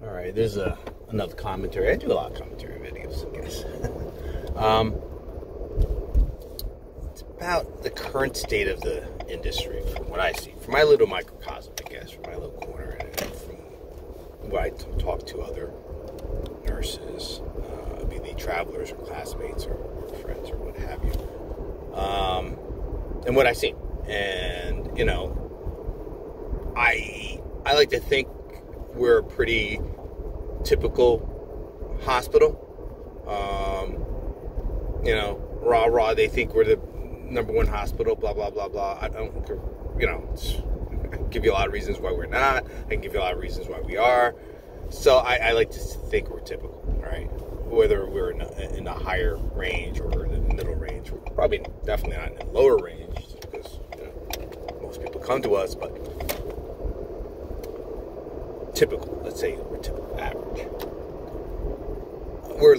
All right, there's another commentary. I do a lot of commentary videos, I guess. It's about the current state of the industry, from what I see, from my little microcosm, I guess, from my little corner, and from what I talk to other nurses, be they travelers or classmates or friends or what have you, and what I see. And, you know, I like to think we're a pretty typical hospital. You know, rah, they think we're the #1 hospital, blah, blah, blah, blah. I don't, you know, I can give you a lot of reasons why we're not. I can give you a lot of reasons why we are. So I like to think we're typical, right? Whether we're in the higher range or in the middle range. We're probably definitely not in the lower range, just because, you know, most people come to us, but typical, let's say we're typical average. We're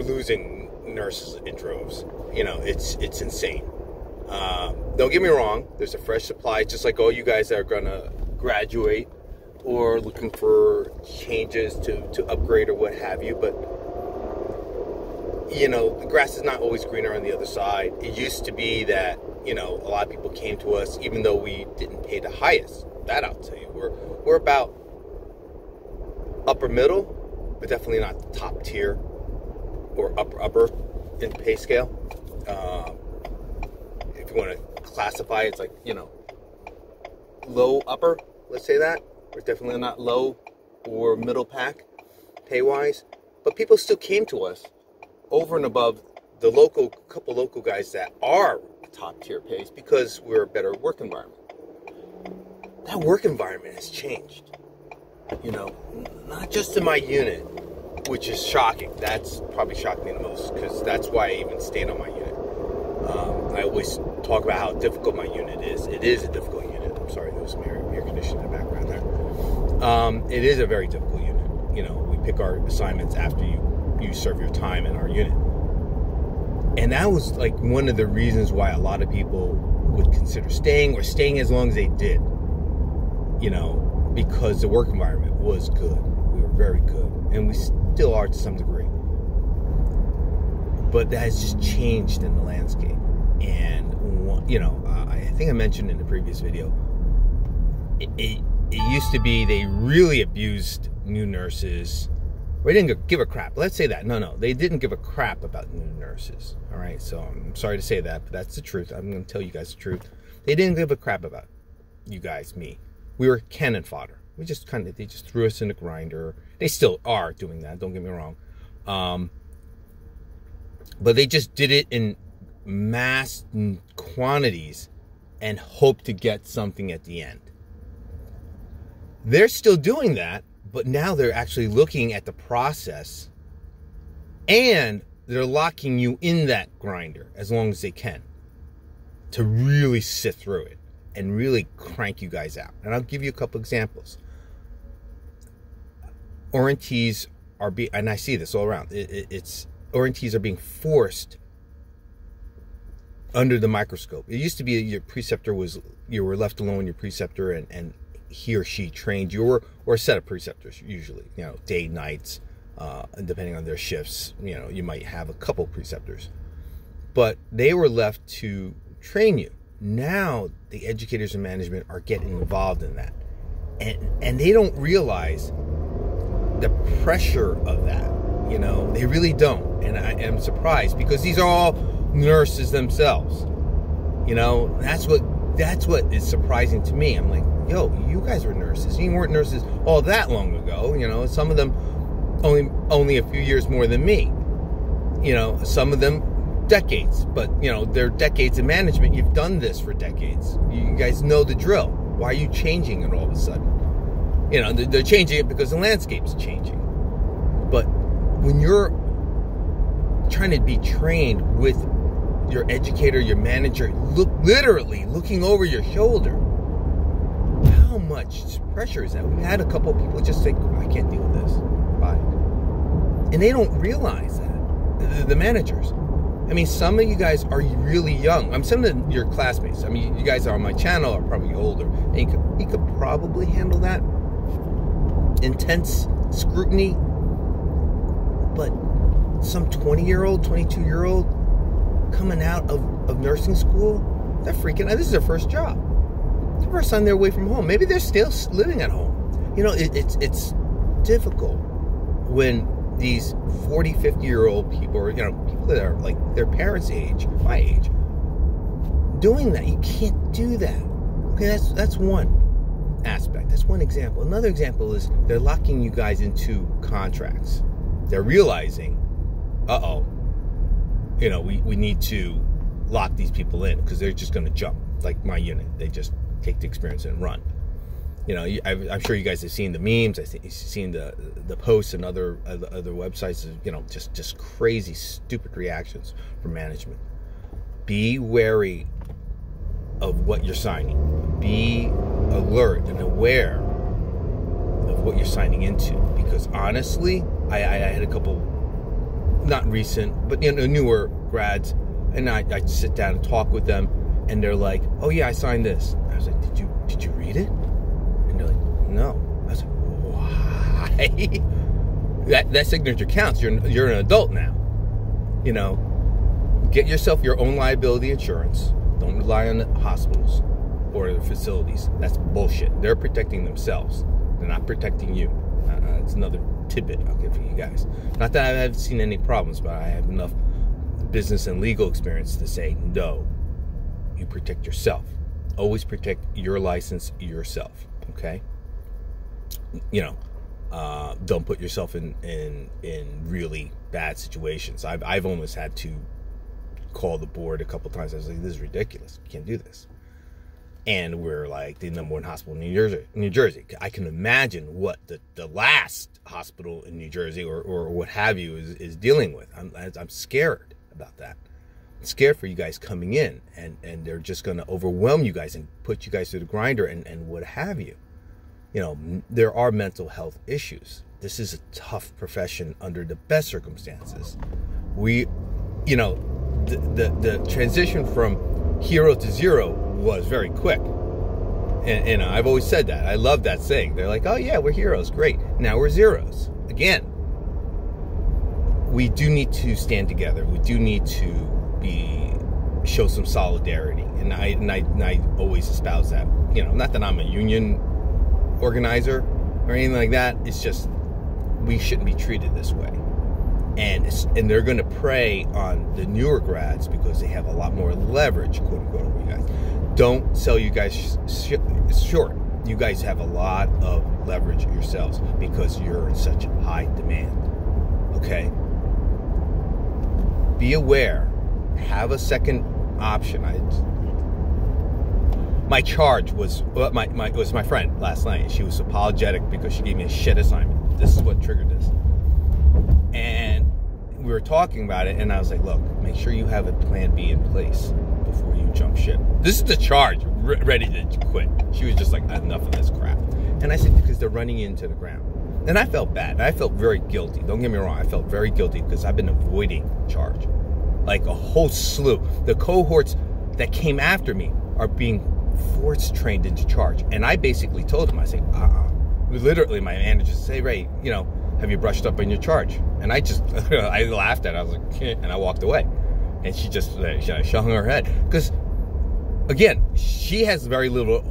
losing nurses in droves. You know, it's insane. Don't get me wrong, there's a fresh supply, just like all you guys that are gonna graduate or looking for changes to upgrade or what have you, but you know, the grass is not always greener on the other side. It used to be that, you know, a lot of people came to us even though we didn't pay the highest. That I'll tell you. We're about upper middle, but definitely not the top tier or upper in pay scale. If you want to classify, it's like, you know, low upper, let's say that. We're definitely not low or middle pack pay wise, but people still came to us over and above the couple local guys that are top tier pays because we're a better work environment. That work environment has changed. You know, not just in my unit, which is shocking. That's probably shocked me the most, because that's why I even stayed on my unit. I always talk about how difficult my unit is. It is a difficult unit. I'm sorry, there was some air conditioning in the background there. It is a very difficult unit. You know, we pick our assignments after you serve your time in our unit. And that was like one of the reasons why a lot of people would consider staying, or staying as long as they did. You know, because the work environment was good. We were very good. And we still are to some degree. But that has just changed in the landscape. And, you know, I think I mentioned in the previous video, it used to be they really abused new nurses. Or they didn't give a crap. Let's say that. No. They didn't give a crap about new nurses. All right? So I'm sorry to say that, but that's the truth. I'm going to tell you guys the truth. They didn't give a crap about you guys, me. We were cannon fodder. They just threw us in the grinder. They still are doing that, don't get me wrong. But they just did it in mass quantities and hoped to get something at the end. They're still doing that, but now they're actually looking at the process, and they're locking you in that grinder as long as they can to really sit through it and really crank you guys out. And I'll give you a couple examples. Orientees are being, and I see this all around, orientees are being forced under the microscope. It used to be your preceptor you were left alone with your preceptor, and he or she trained you, or a set of preceptors usually, you know, day, nights, and depending on their shifts, you know, you might have a couple preceptors. But they were left to train you. Now the educators and management are getting involved in that, and they don't realize the pressure of that. You know, they really don't, and I am surprised, because these are all nurses themselves. You know, that's what is surprising to me. I'm like, yo, you guys were nurses. You weren't nurses all that long ago. You know, some of them only a few years more than me. You know, some of them decades, but you know, they're decades in management. You've done this for decades. You guys know the drill. Why are you changing it all of a sudden? You know, they're changing it because the landscape's changing. But when you're trying to be trained with your educator, your manager, literally looking over your shoulder, how much pressure is that? We had a couple of people just say, I can't deal with this. Bye. And they don't realize that. The managers. I mean, some of you guys are really young. Some of your classmates, I mean, you guys are on my channel are probably older. And you could probably handle that intense scrutiny. But some 20-year-old, 22-year-old coming out of nursing school, they're freaking out. This is their first job. It's the first time they're away from home. Maybe they're still living at home. You know, it's difficult when these 40, 50-year-old people, or, you know, people that are like their parents' age, my age, doing that. You can't do that. Okay, that's one aspect. That's one example. Another example is they're locking you guys into contracts. They're realizing, you know, we need to lock these people in because they're just going to jump. Like my unit, they just take the experience and run. You know, I'm sure you guys have seen the memes. I think you've seen the posts and other websites. You know, just crazy, stupid reactions from management. Be wary of what you're signing. Be alert and aware of what you're signing into. Because honestly, I had a couple, not recent, but, you know, newer grads, and I sit down and talk with them, and they're like, "Oh yeah, I signed this." I was like, "Did you read it?" And they're like, "No." I was like, "Why?" That signature counts. You're an adult now. You know, get yourself your own liability insurance. Don't rely on the hospitals or the facilities. That's bullshit. They're protecting themselves. They're not protecting you. It's another tidbit I'll give for you guys. Not that I haven't seen any problems, but I have enough business and legal experience to say, no, you protect yourself. Always protect your license yourself, okay? You know, don't put yourself in really bad situations. I've almost had to call the board a couple times. I was like, this is ridiculous. You can't do this. And we're like the #1 hospital in New Jersey. I can imagine what the last hospital in New Jersey or what have you is dealing with. I'm scared about that. I'm scared for you guys coming in, and they're just going to overwhelm you guys and put you guys through the grinder and what have you. You know, there are mental health issues. This is a tough profession under the best circumstances. You know, the transition from hero to zero was very quick. And I've always said that. I love that saying. They're like, "Oh yeah, we're heroes. Great. Now we're zeros." Again, we do need to stand together. We do need to show some solidarity. And I always espouse that. You know, not that I'm a union organizer or anything like that. It's just we shouldn't be treated this way. And they're going to prey on the newer grads because they have a lot more leverage, quote unquote, over you guys. Don't sell you guys short. You guys have a lot of leverage yourselves because you're in such high demand. Okay? Be aware. Have a second option. My charge was my friend last night. She was apologetic because she gave me a shit assignment. This is what triggered this. And we were talking about it, and I was like, look, make sure you have a plan B in place before you jump ship. This is the charge, ready to quit. She was just like, enough of this crap. And I said, because they're running into the ground. And I felt bad. I felt very guilty. Don't get me wrong. I felt very guilty because I've been avoiding charge. Like a whole slew. The cohorts that came after me are being force trained into charge. And I basically told them, I said, literally, my manager said, "Hey, Ray, you know, have you brushed up on your charge?" And I just, I laughed at it. I was like, and I walked away. And she just, she hung her head. Because, again, she has very little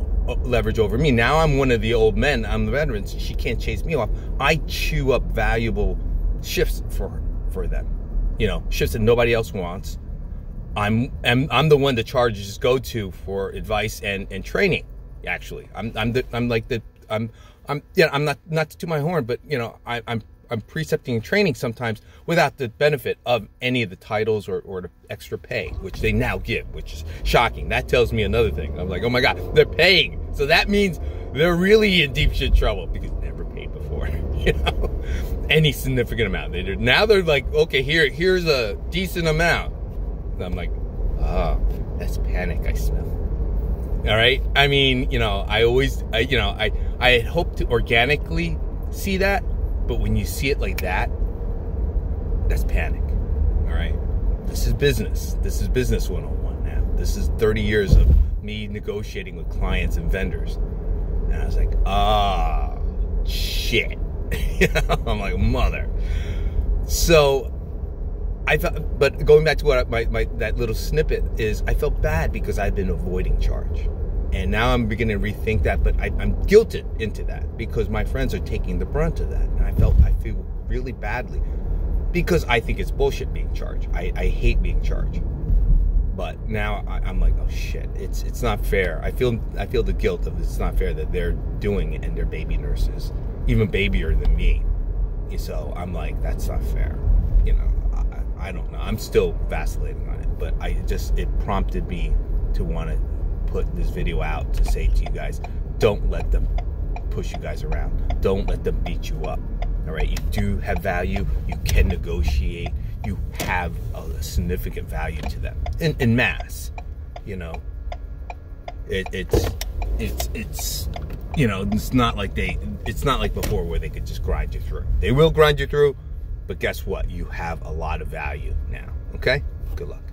leverage over me. Now I'm one of the old men. I'm the veterans. She can't chase me off. I chew up valuable shifts for them. You know, shifts that nobody else wants. I'm the one the charges go to for advice and training. Actually, I'm not to my horn, but you know, I'm precepting and training sometimes without the benefit of any of the titles or the extra pay, which they now give, which is shocking. That tells me another thing. I'm like, oh my God, they're paying. So that means they're really in deep shit trouble because they never paid before, you know, any significant amount. Now they're like, okay, here's a decent amount. And I'm like, that's panic I smell. All right. I mean, you know, I hope to organically see that. But when you see it like that, that's panic, all right? This is business. This is business 101 now. This is 30 years of me negotiating with clients and vendors. And I was like, shit. I'm like, mother. So I felt, but going back to what that little snippet is, I felt bad because I've been avoiding charge. And now I'm beginning to rethink that, but I'm guilted into that because my friends are taking the brunt of that. And I feel really badly because I think it's bullshit being charged. I hate being charged. But now I'm like, oh shit, it's not fair. I feel the guilt of it's not fair that they're doing it and they're baby nurses, even babier than me. So I'm like, that's not fair. You know, I don't know. I'm still vacillating on it, but it prompted me to want to put this video out to say to you guys, don't let them push you guys around. Don't let them beat you up. All right, you do have value. You can negotiate. You have a significant value to them in mass. You know, it's you know, it's not like before where they could just grind you through. They will grind you through, but guess what? You have a lot of value now. Okay, good luck.